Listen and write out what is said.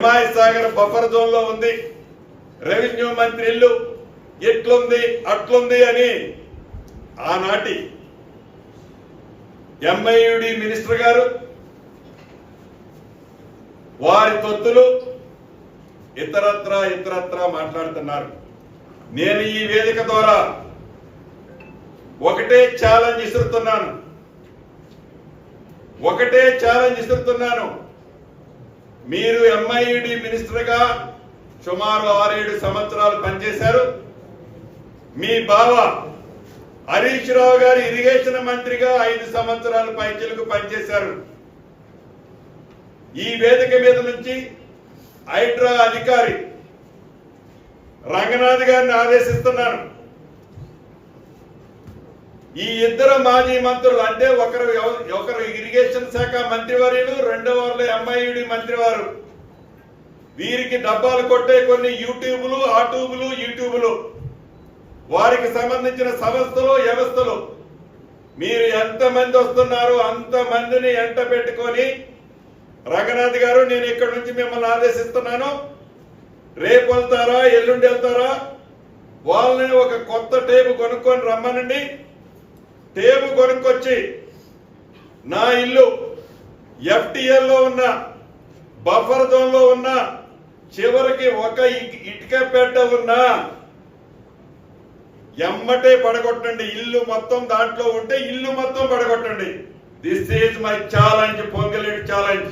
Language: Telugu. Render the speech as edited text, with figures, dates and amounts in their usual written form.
హిమాయత్ సాగర్ బఫర్ జోన్ లో ఉంది, రెవెన్యూ మంత్రి ఇల్లు ఎట్లుంది అట్లుంది అని ఆనాటి ఎంఐయుడి మినిస్టర్ గారు వారి తొత్తులు ఇతరత్రా మాట్లాడుతున్నారు. నేను ఈ వేదిక ద్వారా ఒకటే ఛాలెంజ్ ఇస్తున్నాను. మీరు ఎంఐయుడి మినిస్టర్ గా సుమారు 6-7 సంవత్సరాలు పనిచేశారు. మీ బావ హరీష్ రావు గారు ఇరిగేషన్ మంత్రిగా 5 సంవత్సరాలు పైచిలకు పనిచేశారు. ఈ వేదిక మీద నుంచి హైడ్రా అధికారి రంగనాథ్ గారిని ఆదేశిస్తున్నాను. ఈ ఇద్దరు మాజీ మంత్రులు అంటే ఒకరు ఇరిగేషన్ శాఖ మంత్రివర్యులు, రెండవ వారు ఎంఐయుడి మంత్రివారు, వీరికి డబ్బాలు కొట్టే కొన్ని యూట్యూబులు వారికి సంబంధించిన సంస్థలు వ్యవస్థలు మీరు ఎంతమంది వస్తున్నారో అంతమందిని ఎంట పెట్టుకొని రంగనాథ్ గారు నేను ఇక్కడ నుంచి మిమ్మల్ని ఆదేశిస్తున్నాను. రేపు వెళ్తారా ఎల్లుండి వెళ్తారా వాళ్ళని ఒక కొత్త టేబు కొనుక్కొని రమ్మనండి. టేబు కొనుక్కొచ్చి నా ఇల్లు ఎఫ్టిఎల్ లో ఉన్న బఫర్ జోన్ లో ఉన్న చివరికి ఒక ఇటుక పెట్ట ఉన్నా ఎమ్మటే పడగొట్టండి. ఇల్లు మొత్తం దాంట్లో ఉంటే ఇల్లు మొత్తం పడగొట్టండి. This is my challenge, Ponguleti challenge.